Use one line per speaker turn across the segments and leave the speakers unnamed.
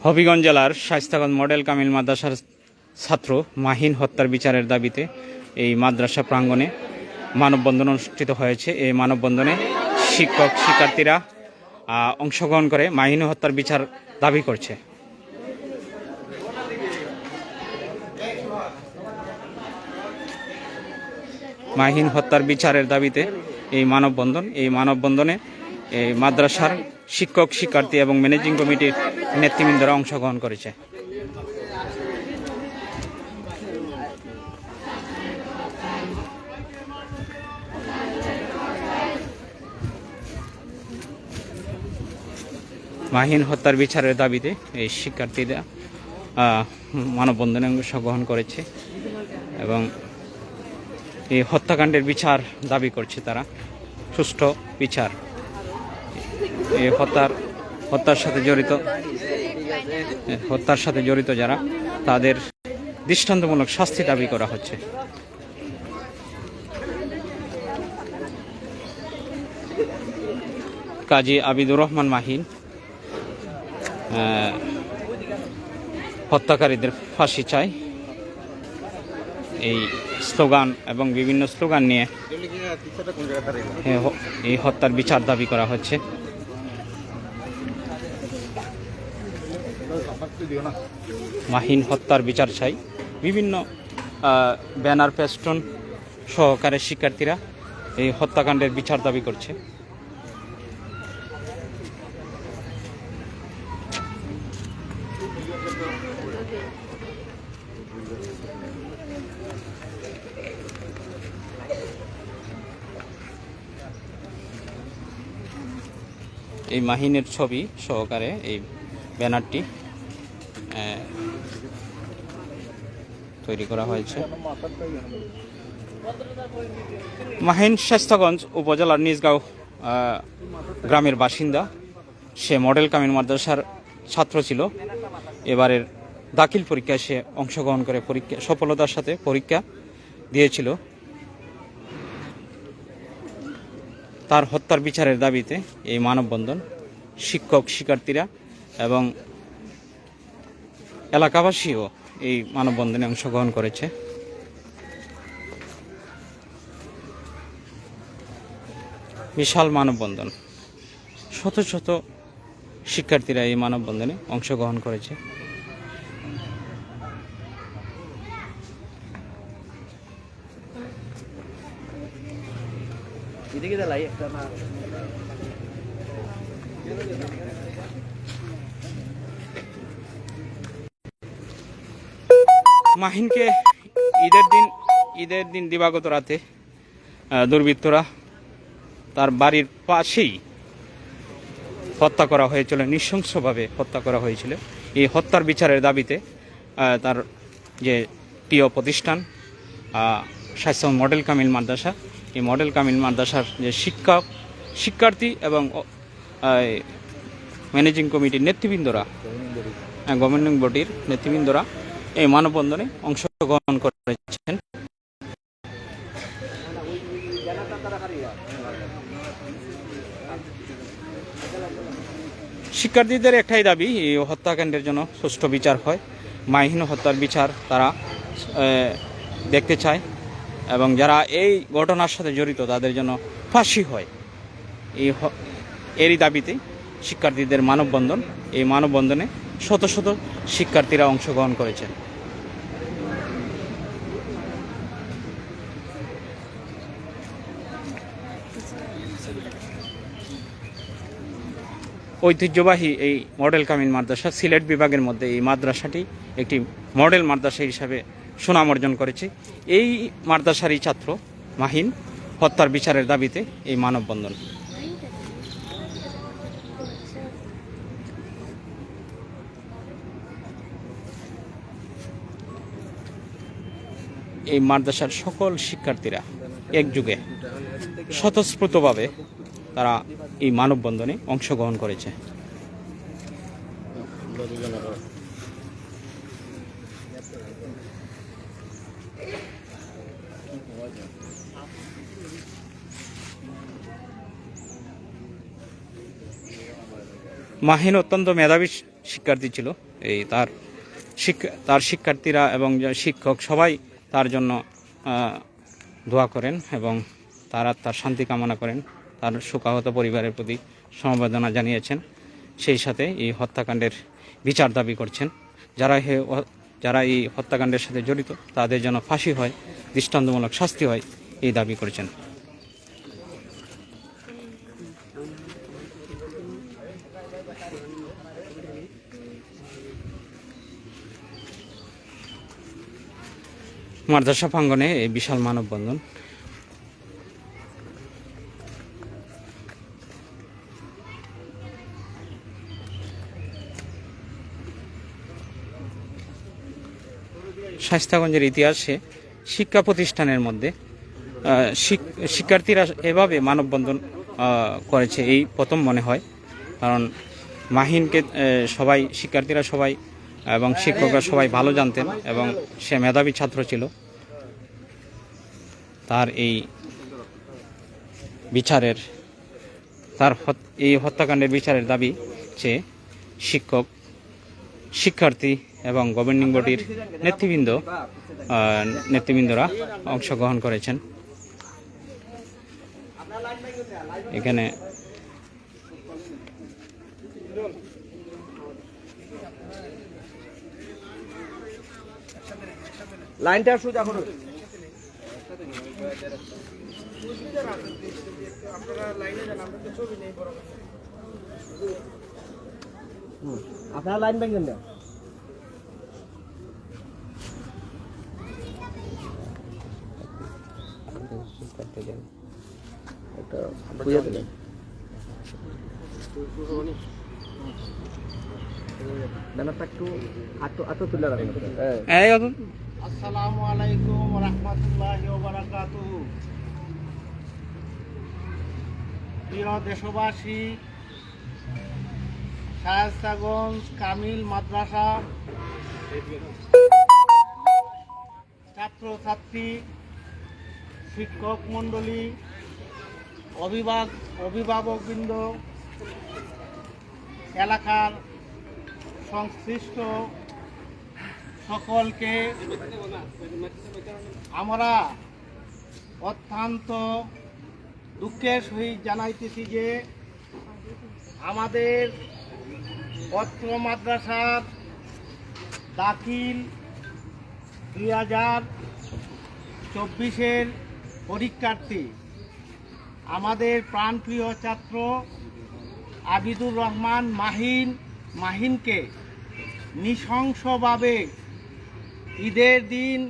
হবিগঞ্জ জেলার শায়েস্তাগঞ্জ মডেল কামিল মাদ্রাসার ছাত্র মাহিন হত্যার বিচারের দাবিতে এই মাদ্রাসা প্রাঙ্গণে মানববন্ধন অনুষ্ঠিত হয়েছে। এই মানববন্ধনে শিক্ষক শিক্ষার্থীরা অংশগ্রহণ করে মাহিন হত্যার বিচার দাবি করছে। মাহিন হত্যার বিচারের দাবিতে এই মানববন্ধনে এই মাদ্রাসার শিক্ষক শিক্ষার্থী এবং ম্যানেজিং কমিটির নেতৃবৃন্দরা অংশগ্রহণ করেছে। মাহিন হত্যার বিচারের দাবিতে এই শিক্ষার্থীরা মানববন্ধনে অংশগ্রহণ করেছে এবং এই হত্যাকাণ্ডের বিচার দাবি করছে তারা, সুষ্ঠু বিচার। এই হত্যার সাথে জড়িত যারা, তাদের দৃষ্টান্তমূলক শাস্তি দাবি করা হচ্ছে। কাজী আবিদুর রহমান মাহিন হত্যাকারীদের ফাঁসি চাই, এই স্লোগান এবং বিভিন্ন স্লোগান নিয়ে এই হত্যার বিচার দাবি করা হচ্ছে। মাহিন হত্যার বিচার চাই, বিভিন্ন ব্যানার ফেস্টুন সহকারে শিক্ষার্থীরা এই হত্যাকাণ্ডের বিচার দাবি করছে। এই মাহিনের ছবি সহকারে এই ব্যানারটি তৈরি করা হয়েছে। মাহিন শায়েস্তাগঞ্জ উপজেলার নিজগাঁও গ্রামের বাসিন্দা। সে মডেল কামিল মাদ্রাসার ছাত্র ছিল। এবারের দাখিল পরীক্ষায় সে অংশগ্রহণ করে সফলতার সাথে পরীক্ষা দিয়েছিল। তার হত্যার বিচারের দাবিতে এই মানববন্ধন শিক্ষক শিক্ষার্থীরা এবং এলাকাবাসীও এই মানববন্ধনে অংশগ্রহণ করেছে। বিশাল মানববন্ধন, শত শত শিক্ষার্থীরা এই মানববন্ধনে অংশগ্রহণ করেছে। মাহিনকে ঈদের দিন দিবাগত রাতে দুর্বৃত্তরা তার বাড়ির পাশেই হত্যা করা হয়েছিল, নৃশংসভাবে হত্যা করা হয়েছিল। এই হত্যার বিচারের দাবিতে তার যে প্রিয় প্রতিষ্ঠান শায়েস্তাগঞ্জ মডেল কামিল মাদ্রাসা, এই মডেল কামিল মাদ্রাসার যে শিক্ষার্থী এবং ম্যানেজিং কমিটির নেতৃবৃন্দরা, গভর্নিং বডির নেতৃবৃন্দরা এই মানববন্ধনে অংশগ্রহণ করেছেন। শিক্ষার্থীদের একটাই দাবি, এই হত্যাকাণ্ডের জন্য সুষ্ঠু বিচার হয়। মাহিন হত্যার বিচার তারা দেখতে চায় এবং যারা এই ঘটনার সাথে জড়িত তাদের জন্য ফাঁসি হয়। এরই দাবিতে শিক্ষার্থীদের মানববন্ধন। এই মানববন্ধনে শত শত শিক্ষার্থীরা অংশগ্রহণ করেছেন। ঐতিহ্যবাহী এই মডেল কামিল মাদ্রাসা সিলেট বিভাগের মধ্যে এই মাদ্রাসাটি একটি মডেল মাদ্রাসা হিসাবে সুনাম অর্জন করেছে। এই মাদ্রাসারই ছাত্র মাহিন হত্যার বিচারের দাবিতে এই মানববন্ধন। এই মাদ্রাসার সকল শিক্ষার্থীরা একযোগে স্বতঃস্ফূর্তভাবে তারা এই মানববন্ধনে অংশগ্রহণ করেছে। মাহিন অত্যন্ত মেধাবী শিক্ষার্থী ছিল। এই তার শিক্ষার্থীরা এবং শিক্ষক সবাই তার জন্য দোয়া করেন এবং তার শান্তি কামনা করেন, তার শোকাহত পরিবারের প্রতি সমবেদনা জানিয়েছেন। সেই সাথে এই হত্যাকাণ্ডের বিচার দাবি করছেন। যারা এই হত্যাকাণ্ডের সাথে জড়িত তাদের যেন ফাঁসি হয়, দৃষ্টান্তমূলক শাস্তি হয়, এই দাবি করেছেন। মাদ্রাসা প্রাঙ্গনে এই বিশাল মানববন্ধন। শায়েস্তাগঞ্জের ইতিহাসে শিক্ষা প্রতিষ্ঠানের মধ্যে শিক্ষার্থীরা এভাবে মানববন্ধন করেছে এই প্রথম মনে হয়। কারণ মাহিনকে শিক্ষার্থীরা সবাই এবং শিক্ষকরা সবাই ভালো জানতেন এবং সে মেধাবী ছাত্র ছিল। তার এই হত্যাকাণ্ডের বিচারের দাবি চেয়ে শিক্ষক, শিক্ষার্থী এবং গভর্নিং বডির নেতৃবৃন্দরা অংশগ্রহণ করেছেন। এখানে
লাইনটা সোজা করো। আপনারা লাইন ভাঙবেন না। ব্যানারটা একটু তুলে রাখবেন। আসসালামু আলাইকুম ওয়া রাহমাতুল্লাহি ওয়া বারাকাতুহু। প্রিয় দেশবাসী, শায়েস্তাগঞ্জ কামিল মাদ্রাসা ছাত্রছাত্রী, শিক্ষক মণ্ডলী, অভিভাবকবৃন্দ, এলাকার সংশ্লিষ্ট সকলকে আমরা অত্যন্ত দুঃখের সহিত জানাইতেছি যে আমাদের অত্র মাদ্রাসার দাখিল 2024-এর পরীক্ষার্থী আমাদের প্রাণপ্রিয় ছাত্র আবিদুর রহমান মাহিনকে নৃশংসভাবে ঈদের দিন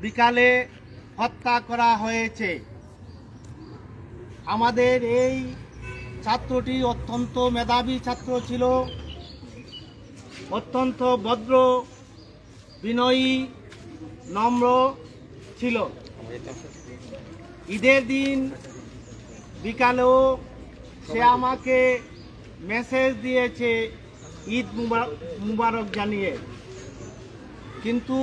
বিকালে হত্যা করা হয়েছে। আমাদের এই ছাত্রটি অত্যন্ত মেধাবী ছাত্র ছিল, অত্যন্ত ভদ্র, বিনয়ী, নম্র ছিল। ঈদের দিন বিকালেও সে আমাকে মেসেজ দিয়েছে ঈদ মুবারক জানিয়ে। কিন্তু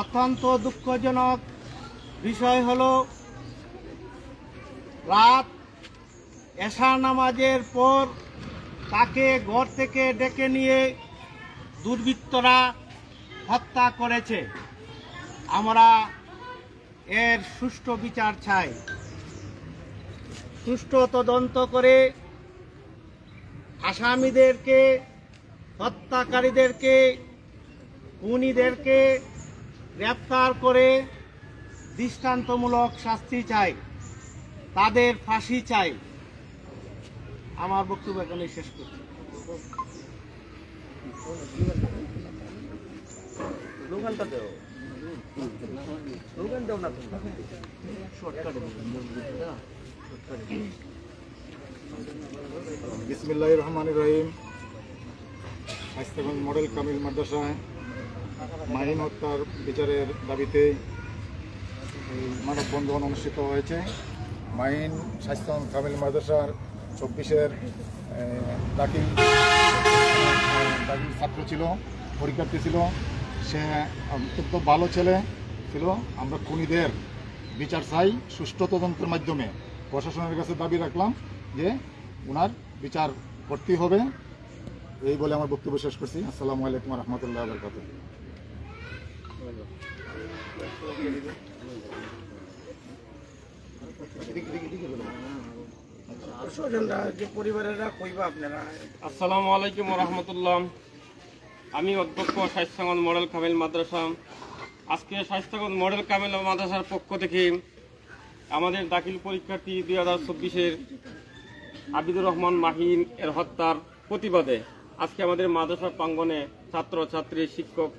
অত্যন্ত দুঃখজনক বিষয় হলো রাত এশার নামাজের পর তাকে ঘর থেকে ডেকে নিয়ে দুর্বৃত্তরা হত্যা করেছে। আমরা এর সুষ্ঠু বিচার চাই। সুষ্ঠু তদন্ত করে আসামিদেরকে, হত্যাকারীদেরকে, খুনিদেরকে গ্রেপ্তার করে দৃষ্টান্তমূলক শাস্তি চাই, তাদের ফাঁসি চাই। আমার বক্তব্য এখানে শেষ করছি।
বিসমিল্লাহির রহমানির রহিম। শায়েস্তাগঞ্জ মডেল কামিল মাদ্রাসায় মাহিন হত্যার বিচারের দাবিতে মানববন্ধন অনুষ্ঠিত হয়েছে। মাহিন শায়েস্তাগঞ্জ কামিল মাদ্রাসার 24-এর দাখিল ছাত্র ছিল, পরীক্ষার্থী ছিল। সে অত্যন্ত ভালো ছেলে ছিল। আমরা খুনিদের বিচার চাই সুষ্ঠু তদন্তের মাধ্যমে। প্রশাসনের কাছে দাবি রাখলাম যে ওনার বিচার করতেই হবে। এই বলে আমার বক্তব্য শেষ করছি। আসসালামু আলাইকুম রহমতুল্লাহ বরকাত।
আসসালামু আলাইকুম রহমতুল্লাহ। আমি অধ্যক্ষ শাইস্তাগঞ্জ মডেল কামিল মাদ্রাসা। আজকে শাইস্তাগঞ্জ মডেল কামিল মাদ্রাসার পক্ষ থেকে আমাদের দাখিল পরীক্ষার্থী 2024-এর আবিদুর রহমান মাহিন এর হত্যার প্রতিবাদে আজকে আমাদের মাদ্রাসা প্রাঙ্গণে ছাত্র ছাত্রী শিক্ষক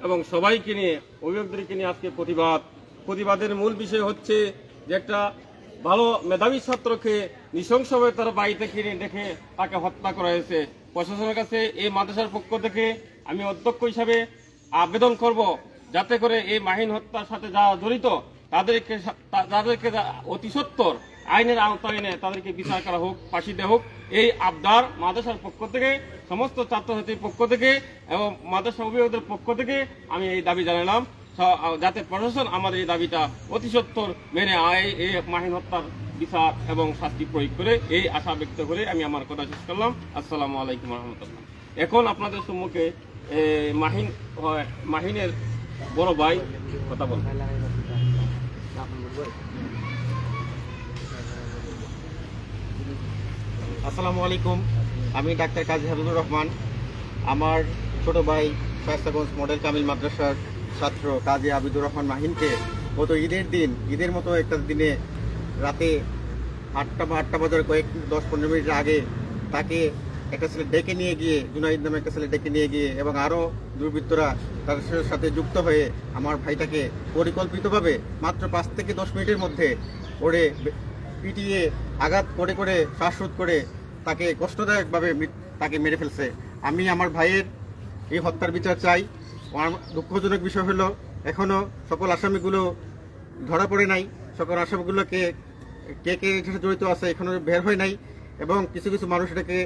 এবং সবাইকে নিয়ে অভিভাবকদেরকে নিয়ে আজকে প্রতিবাদের মূল বিষয় হচ্ছে যে একটা ভালো মেধাবী ছাত্রকে নৃশংসভাবে তার বাড়িতে কিনে দেখে তাকে হত্যা করা হয়েছে। প্রশাসনের কাছে এই মাদ্রাসার পক্ষ থেকে আমি অধ্যক্ষ হিসাবে আবেদন করব যাতে করে এই মাহিন হত্যার সাথে যারা জড়িত তাদেরকে অতি সত্বর আইনের আওতায় এনে তাদেরকে বিচার করা হোক, ফাঁসি দেওয়া হোক। এই আবদার মাদ্রাসার পক্ষ থেকে, সমস্ত ছাত্রছাত্রীর পক্ষ থেকে এবং মাদ্রাসা অভিভাবকদের পক্ষ থেকে আমি এই দাবি জানালাম, যাতে প্রশাসন আমাদের এই দাবিটা অতি সত্বর মেনে এই মাহিন হত্যার বিচার এবং শাস্তি প্রয়োগ করে এই আশা ব্যক্ত করে আমি আমার কথা শেষ করলাম। আসসালামু আলাইকুম রহমতুল্লাহ। এখন আপনাদের সম্মুখে মাহিনের বড় ভাই কথা বলবেন।
আসসালামু আলাইকুম। আমি ডাক্তার কাজী হাবিবুর রহমান। আমার ছোট ভাই শায়েস্তাগঞ্জ মডেল কামিল মাদ্রাসার ছাত্র কাজী আবিদুর রহমান মাহিনকে গত ঈদের মতো একটা দিনে রাতে 8টা বাজার 10-15 মিনিট আগে তাকে একটা ছেলে ডেকে নিয়ে গিয়ে, জুনাইদ নামে একটা ছেলে ডেকে নিয়ে গিয়ে এবং আরও দুর্বৃত্তরা তার সাথে যুক্ত হয়ে আমার ভাইটাকে পরিকল্পিতভাবে মাত্র 5 থেকে 10 মিনিটের মধ্যে ওরে পিটিয়ে আঘাত করে শ্বাসরোধ করে তাকে কষ্টদায়কভাবে তাকে মেরে ফেলছে। আমি আমার ভাইয়ের এই হত্যার বিচার চাই। আমার দুঃখজনক বিষয় হলো এখনও সকল আসামিগুলো ধরা পড়ে নাই। সকল আসামিগুলোকে কে এর সাথে জড়িত আছে এখনো বের হয় নাই এবং কিছু মানুষ এটাকে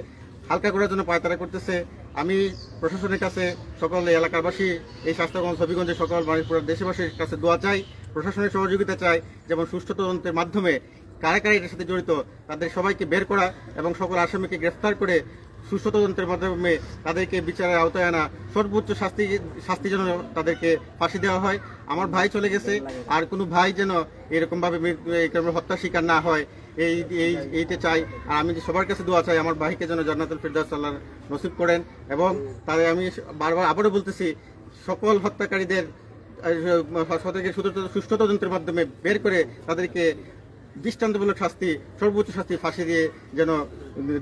হালকা করার জন্য পায়তারা করতেছে। আমি প্রশাসনের কাছে, সকল এলাকাবাসী, এই শায়েস্তাগঞ্জ হবিগঞ্জের সকল মানিকপুরের দেশবাসীর কাছে দোয়া চাই, প্রশাসনের সহযোগিতা চাই, যেমন সুষ্ঠু তদন্তের মাধ্যমে কারা এটার সাথে জড়িত তাদের সবাইকে বের করা এবং সকল আসামিকে গ্রেফতার করে সুষ্ঠু তদন্তের মাধ্যমে তাদেরকে বিচারের আওতায় আনা, সর্বোচ্চ শাস্তি যেন তাদেরকে ফাঁসি দেওয়া হয়। আমার ভাই চলে গেছে, আর কোনো ভাই যেন এরকমভাবে হত্যার শিকার না হয় এইটা চাই। আর আমি সবার কাছে দোয়া চাই আমার ভাইকে যেন জান্নাতুল ফিরদাউস আল্লাহ নসিব করেন এবং তাদের আমি বারবার আবারও বলতেছি, সকল হত্যাকারীদের সুষ্ঠু তদন্তের মাধ্যমে বের করে তাদেরকে দৃষ্টান্তমূলক শাস্তি, সর্বোচ্চ শাস্তি ফাঁসি দিয়ে যেন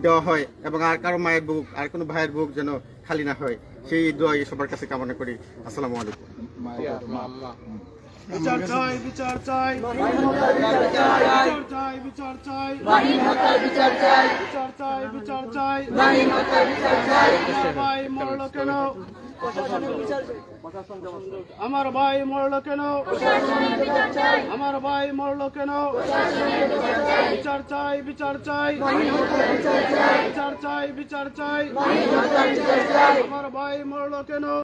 দেওয়া হয় এবং আর কারো মায়ের বুক, আর কোনো ভাইয়ের বুক যেন খালি না হয়, সেই দোয়া সবার কাছে কামনা করি। আসসালামু আলাইকুম।
বিচার চাই, বিচার চাই, বিচার চাই, বিচার চাই, বিচার চাই, বিচার চাই। আমার ভাই মরলো কেন? আমার ভাই মরলো কেন? আমার ভাই মরলো কেন? বিচার চাই, বিচার চাই, বিচার চাই, বিচার চাই। আমার ভাই মরলো কেন?